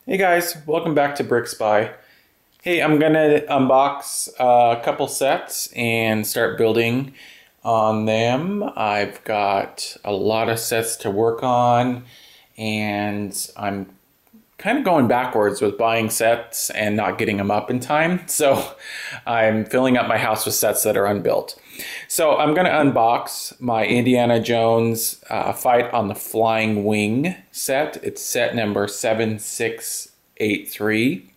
Hey guys, welcome back to BrickSpy. Hey, I'm gonna unbox a couple sets and start building on them. I've got a lot of sets to work on and I'm kind of going backwards with buying sets and not getting them up in time. So I'm filling up my house with sets that are unbuilt. So I'm gonna unbox my Indiana Jones Fight on the Flying Wing set. It's set number 7683.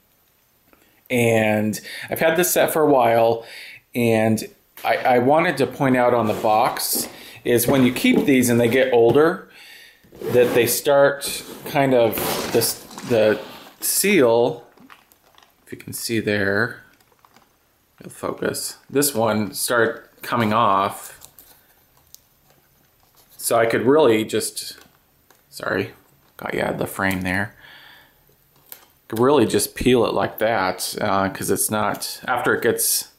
And I've had this set for a while, and I wanted to point out on the box is when you keep these and they get older, that they start kind of, the seal, if you can see there, it'll focus, this one start coming off. So I could really just, sorry, got you out of the frame there. Could really just peel it like that because it's not, after it gets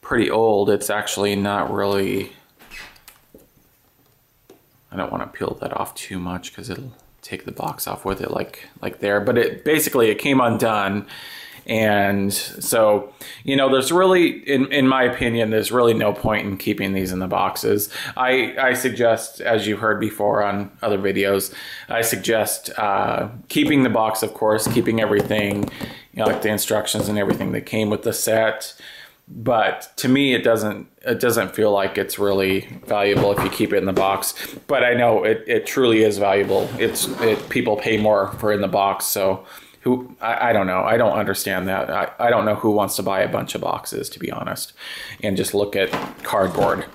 pretty old, it's actually not really, I don't want to peel that off too much because it'll take the box off with it like there, but it basically it came undone. And so, you know, there's really, in my opinion, there's really no point in keeping these in the boxes. I suggest, as you've heard before on other videos, I suggest keeping the box, of course, keeping everything, you know, like the instructions and everything that came with the set. But to me, it doesn't feel like it's really valuable if you keep it in the box. But I know it truly is valuable. People pay more for in the box, so. I don't know. I don't understand that. I don't know who wants to buy a bunch of boxes, to be honest, and just look at cardboard.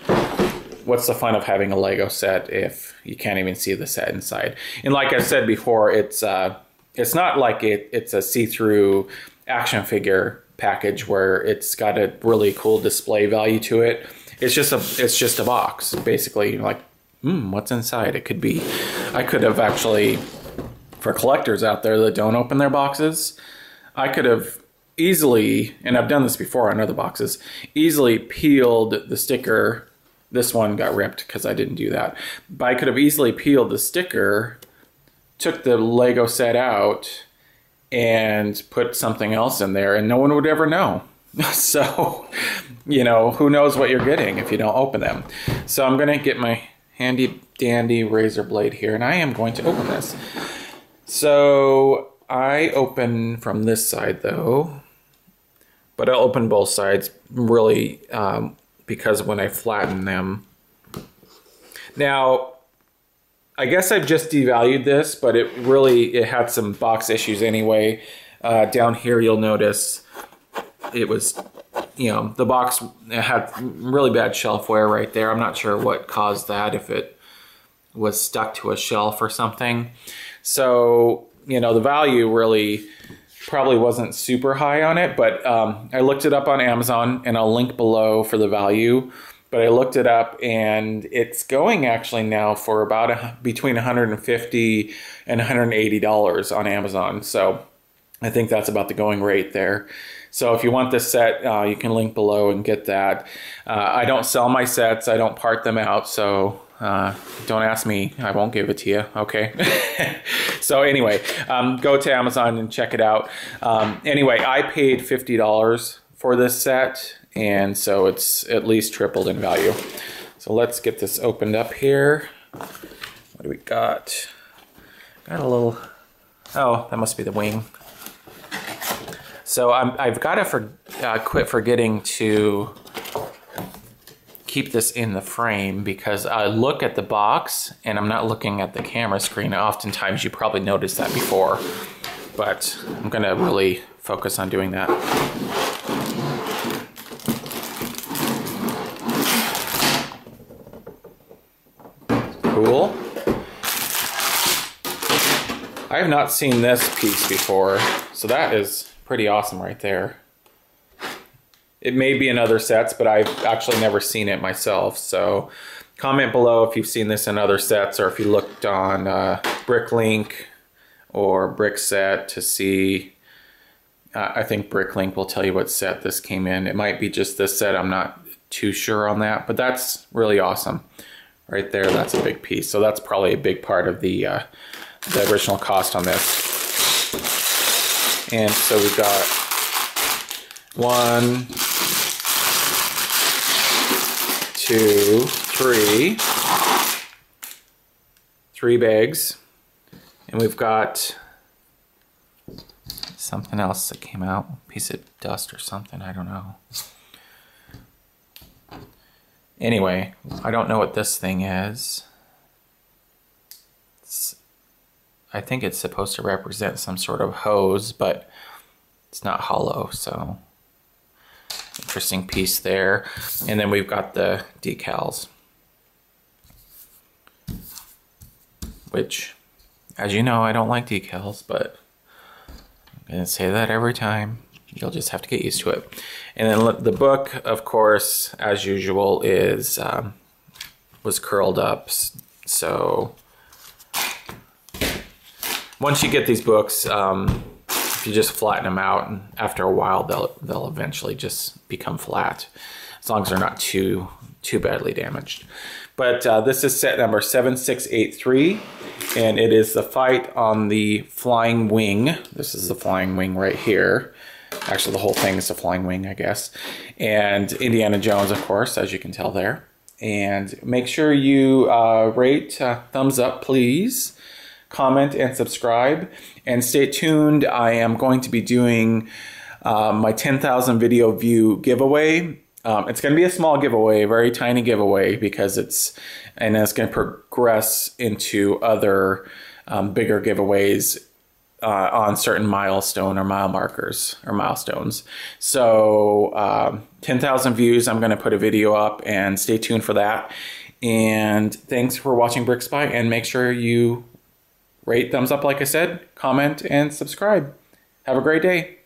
What's the fun of having a Lego set if you can't even see the set inside? And like I said before, it's not like it's a see-through action figure package where it's got a really cool display value to it. It's just a box, basically. Like, what's inside? It could be. I could have actually. For collectors out there that don't open their boxes, I could have easily, and I've done this before on other boxes, easily peeled the sticker. This one got ripped because I didn't do that. But I could have easily peeled the sticker, took the Lego set out, and put something else in there, and no one would ever know. So, you know, who knows what you're getting if you don't open them. So I'm going to get my handy dandy razor blade here, and I am going to open this. So I open from this side though, but I'll open both sides really because when I flatten them. Now, I guess I've just devalued this, but it had some box issues anyway. Down here you'll notice it was, you know, the box had really bad shelf wear right there. I'm not sure what caused that, if it was stuck to a shelf or something. So, you know, the value really probably wasn't super high on it, but I looked it up on Amazon, and I'll link below for the value. But I looked it up, and it's going actually now for about between $150 and $180 on Amazon. So I think that's about the going rate there. So if you want this set, you can link below and get that. I don't sell my sets. I don't part them out, so don't ask me. I won't give it to you, okay? So anyway, go to Amazon and check it out. Anyway, I paid $50 for this set, and so it's at least tripled in value. So let's get this opened up here. What do we got? Got a little, oh, that must be the wing. So I've got to quit forgetting to keep this in the frame because I look at the box and I'm not looking at the camera screen. Oftentimes you probably noticed that before, but I'm going to really focus on doing that. Cool. I have not seen this piece before, so that is pretty awesome right there. It may be in other sets, but I've actually never seen it myself. So comment below if you've seen this in other sets, or if you looked on BrickLink or BrickSet to see. I think BrickLink will tell you what set this came in. It might be just this set. I'm not too sure on that, but that's really awesome. Right there, that's a big piece. So that's probably a big part of the original cost on this. And so we got 1, 2, 3. 3 bags. And we've got something else that came out. A piece of dust or something, I don't know. Anyway, I don't know what this thing is. I think it's supposed to represent some sort of hose, but it's not hollow, so interesting piece there. And then we've got the decals, which, as you know, I don't like decals, but I'm gonna say that every time. You'll just have to get used to it. And then the book, of course, as usual, was curled up. So once you get these books, if you just flatten them out, and after a while, they'll eventually just become flat, as long as they're not too badly damaged. But this is set number 7683, and it is the fight on the flying wing. This is the flying wing right here. Actually, the whole thing is a flying wing, I guess. And Indiana Jones, of course, as you can tell there. And make sure you rate, thumbs up, please. Comment and subscribe. And stay tuned. I am going to be doing my 10,000 video view giveaway. It's going to be a small giveaway, a very tiny giveaway, because it's going to progress into other bigger giveaways on certain milestone or mile markers or milestones. So 10,000 views, I'm going to put a video up, and stay tuned for that. And thanks for watching BrickSpy, and make sure you rate, thumbs up, like I said, comment, and subscribe. Have a great day.